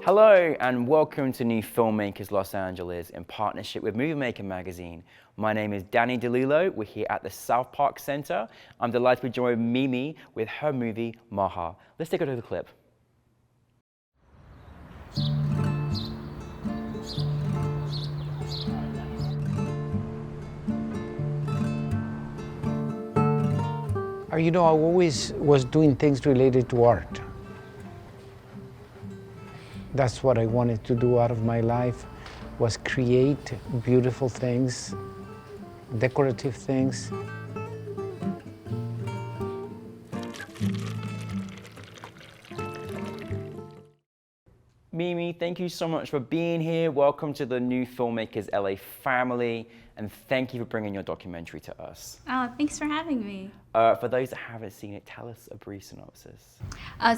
Hello and welcome to New Filmmakers Los Angeles in partnership with Movie Maker magazine. My name is Danny DeLillo. We're here at the South Park Center. I'm delighted to be joined with Mimi with her movie, Maha. Let's take a look at the clip. You know, I always was doing things related to art. That's what I wanted to do out of my life, was create beautiful things, decorative things. Mimi, thank you so much for being here. Welcome to the New Filmmakers LA family, and thank you for bringing your documentary to us. Oh, thanks for having me. For those that haven't seen it, tell us a brief synopsis.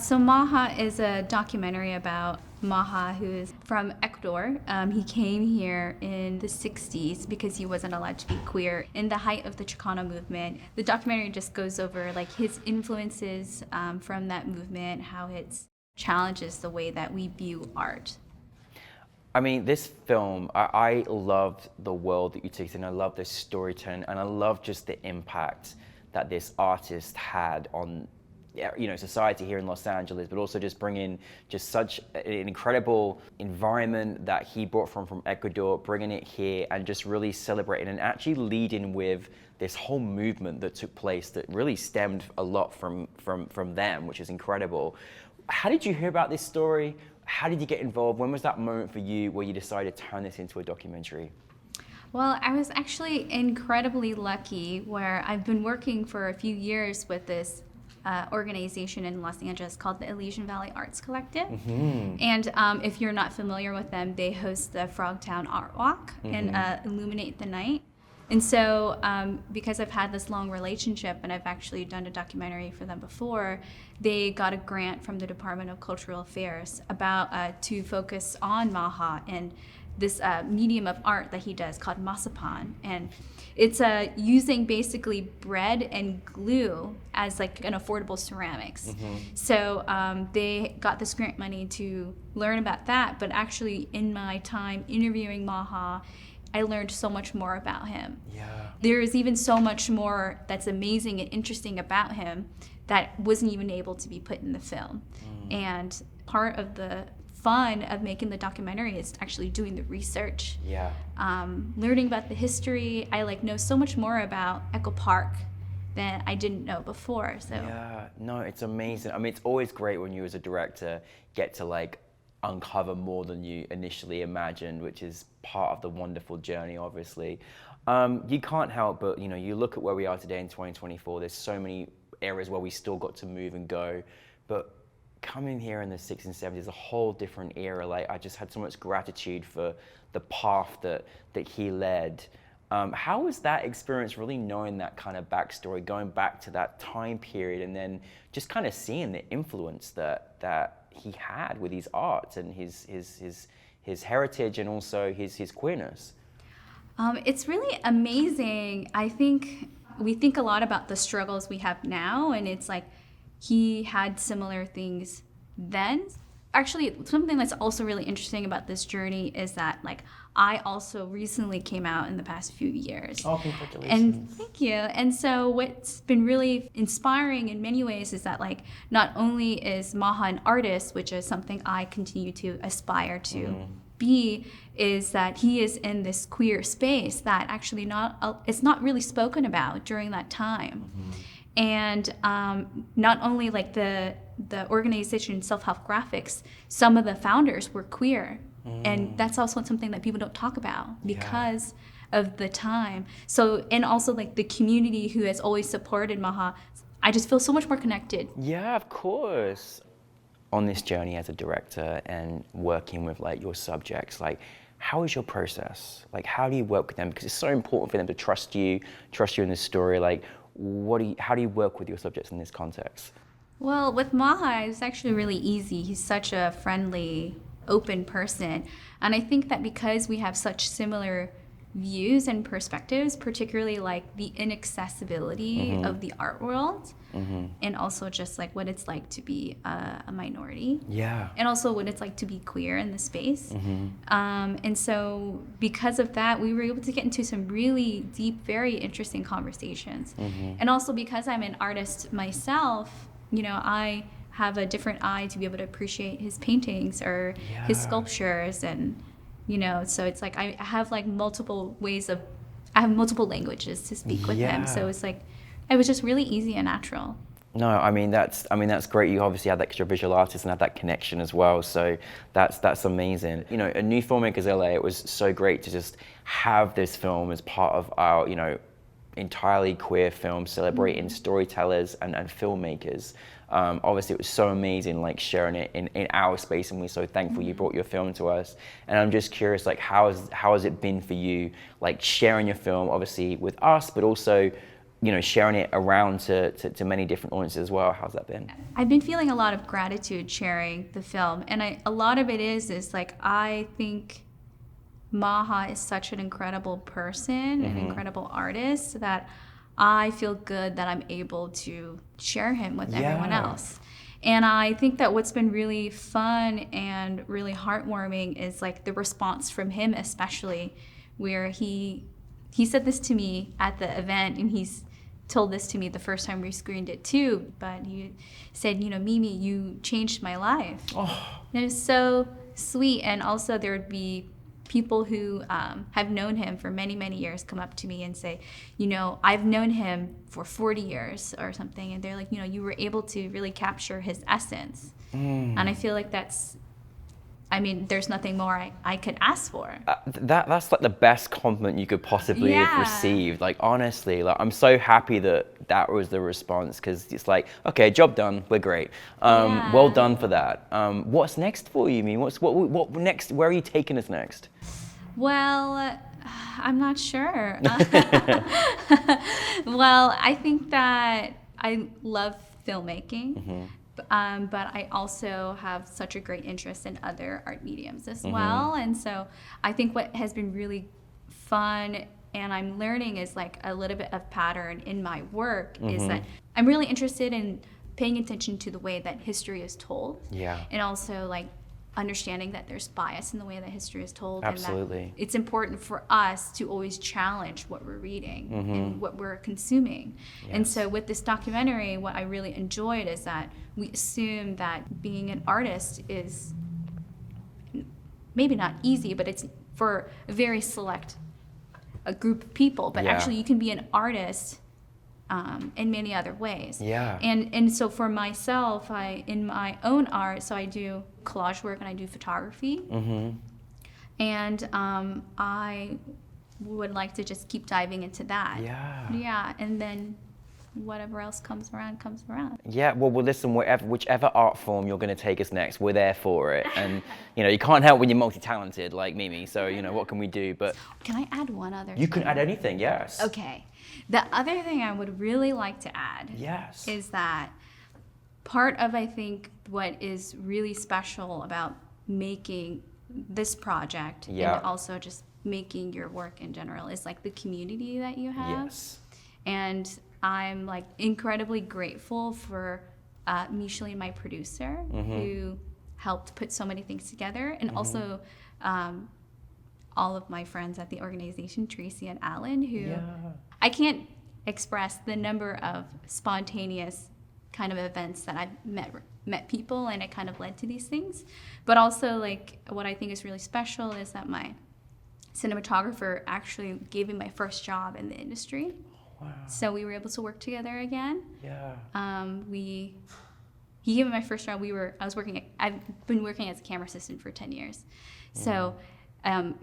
So Maha is a documentary about Maha, who is from Ecuador. He came here in the 60s because he wasn't allowed to be queer in the height of the Chicano movement. The documentary just goes over like his influences from that movement, how it challenges the way that we view art. I mean, this film, I loved the world that you took in. I love the storytelling, and I love just the impact that this artist had on, you know, society here in Los Angeles, but also just bringing just such an incredible environment that he brought from Ecuador, bringing it here and just really celebrating and actually leading with this whole movement that took place that really stemmed a lot from them, which is incredible. How did you hear about this story? How did you get involved? When was that moment for you where you decided to turn this into a documentary? Well, I was actually incredibly lucky where I've been working for a few years with this organization in Los Angeles called the Elysian Valley Arts Collective. Mm-hmm. And if you're not familiar with them, they host the Frogtown Art Walk and illuminate the night. And so because I've had this long relationship and I've actually done a documentary for them before, they got a grant from the Department of Cultural Affairs about to focus on Maha and this medium of art that he does called masapan. And it's using basically bread and glue as like an affordable ceramics. Mm-hmm. So they got this grant money to learn about that, but actually in my time interviewing Maha, I learned so much more about him. Yeah. There is even so much more that's amazing and interesting about him that wasn't even able to be put in the film. And part of the fun of making the documentary is actually doing the research. Yeah. Learning about the history. I know so much more about Echo Park than I didn't know before. So. Yeah, no, it's amazing. I mean, it's always great when you as a director get to uncover more than you initially imagined, which is part of the wonderful journey, obviously. You can't help but, you look at where we are today in 2024, there's so many areas where we still got to move and go, but coming here in the 60s and 70s is a whole different era. I just had so much gratitude for the path that he led. How was that experience, really knowing that kind of backstory, going back to that time period, and then just kind of seeing the influence that he had with his art and his heritage and also his queerness? It's really amazing. I think we think a lot about the struggles we have now, and it's like he had similar things then. Actually, something that's also really interesting about this journey is that I also recently came out in the past few years. Oh, congratulations. And thank you. And so what's been really inspiring in many ways is that not only is Maha an artist, which is something I continue to aspire to be, is that he is in this queer space that actually it's not really spoken about during that time. And not only the organization Self-Help Graphics, some of the founders were queer. And that's also something that people don't talk about because of the time. So, and also the community who has always supported Maha, I just feel so much more connected. Yeah, of course. On this journey as a director and working with your subjects, how is your process? How do you work with them? Because it's so important for them to trust you in this story. How do you work with your subjects in this context? Well, with Maha, it's actually really easy. He's such a friendly, open person. And I think that because we have such similar views and perspectives, particularly like the inaccessibility of the art world, and also just like what it's like to be a minority. Yeah. And also what it's like to be queer in the space. And so because of that, we were able to get into some really deep, very interesting conversations. And also because I'm an artist myself, you know, I have a different eye to be able to appreciate his paintings or his sculptures, and you know, so it's like I have like multiple languages to speak with him. So it's like it was just really easy and natural. No, I mean that's great. You obviously had that extra visual artist and had that connection as well. So that's amazing. You know, at New Filmmakers LA, it was so great to just have this film as part of our, you know, entirely queer film celebrating storytellers and filmmakers. Obviously, it was so amazing, like sharing it in our space, and we're so thankful you brought your film to us. And I'm just curious, like, how has it been for you, like sharing your film, obviously with us, but also, you know, sharing it around to many different audiences as well? How's that been? I've been feeling a lot of gratitude sharing the film, and a lot of it is like I think Maha is such an incredible person, an incredible artist, that I feel good that I'm able to share him with everyone else. And I think that what's been really fun and really heartwarming is like the response from him, especially where he said this to me at the event, and he's told this to me the first time we screened it too, but he said, you know, Mimi, you changed my life. And it was so sweet. And also there would be people who have known him for many, many years come up to me and say, you know, I've known him for 40 years or something. And they're like, you know, you were able to really capture his essence. And I feel like I mean, there's nothing more I could ask for. That's like the best compliment you could possibly have received. Like, honestly, like I'm so happy that was the response, because it's like, okay, job done, we're great. Well done for that. What's next for you, Mimi? What next? Where are you taking us next? Well, I'm not sure. Well, I think that I love filmmaking. But I also have such a great interest in other art mediums as well. And so I think what has been really fun and I'm learning is like a little bit of pattern in my work is that I'm really interested in paying attention to the way that history is told. And also like understanding that there's bias in the way that history is told. Absolutely. And that it's important for us to always challenge what we're reading and what we're consuming. And so with this documentary, what I really enjoyed is that we assume that being an artist is maybe not easy, but it's for a very select a group of people. But actually you can be an artist in many other ways. And so for myself, in my own art, so I do collage work and I do photography. And I would like to just keep diving into that. And then whatever else comes around, comes around. Well, listen, whichever art form you're going to take us next, we're there for it. And, you know, you can't help when you're multi-talented like Mimi. So, you know, what can we do? But can I add one other thing? You can add anything, yes. Okay. The other thing I would really like to add is that part of, I think, what is really special about making this project and also just making your work in general is like the community that you have. And I'm like incredibly grateful for Micheline, my producer, who helped put so many things together, and also all of my friends at the organization, Tracy and Alan, who I can't express the number of spontaneous kind of events that I've met people, and it kind of led to these things. But also, like, what I think is really special is that my cinematographer actually gave me my first job in the industry. So we were able to work together again. He gave me my first job. I've been working as a camera assistant for 10 years. So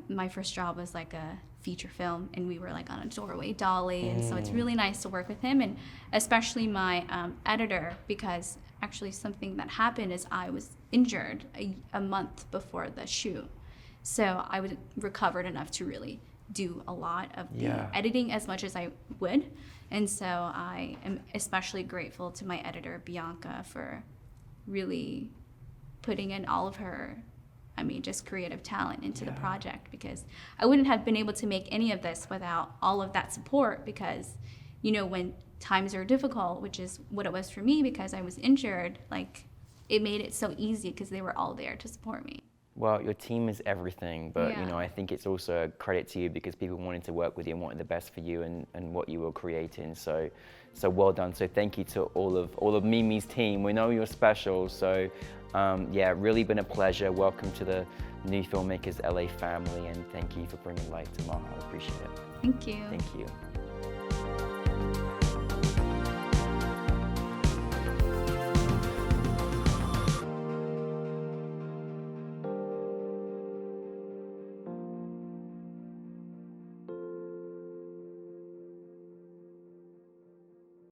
my first job was like a feature film, and we were like on a doorway dolly, and so it's really nice to work with him, and especially my editor, because actually something that happened is I was injured a month before the shoot. So I was recovered enough to really do a lot of the editing as much as I would. And so I am especially grateful to my editor, Bianca, for really putting in all of her I mean, just creative talent into the project, because I wouldn't have been able to make any of this without all of that support, because, you know, when times are difficult, which is what it was for me because I was injured, like, it made it so easy because they were all there to support me. Well, your team is everything, but Yeah. you know, I think it's also a credit to you because people wanted to work with you and wanted the best for you and what you were creating. So well done. So thank you to all of Mimi's team. We know you're special. So yeah, really been a pleasure. Welcome to the New Filmmakers LA family, and thank you for bringing light to Maha. I appreciate it. Thank you. Thank you.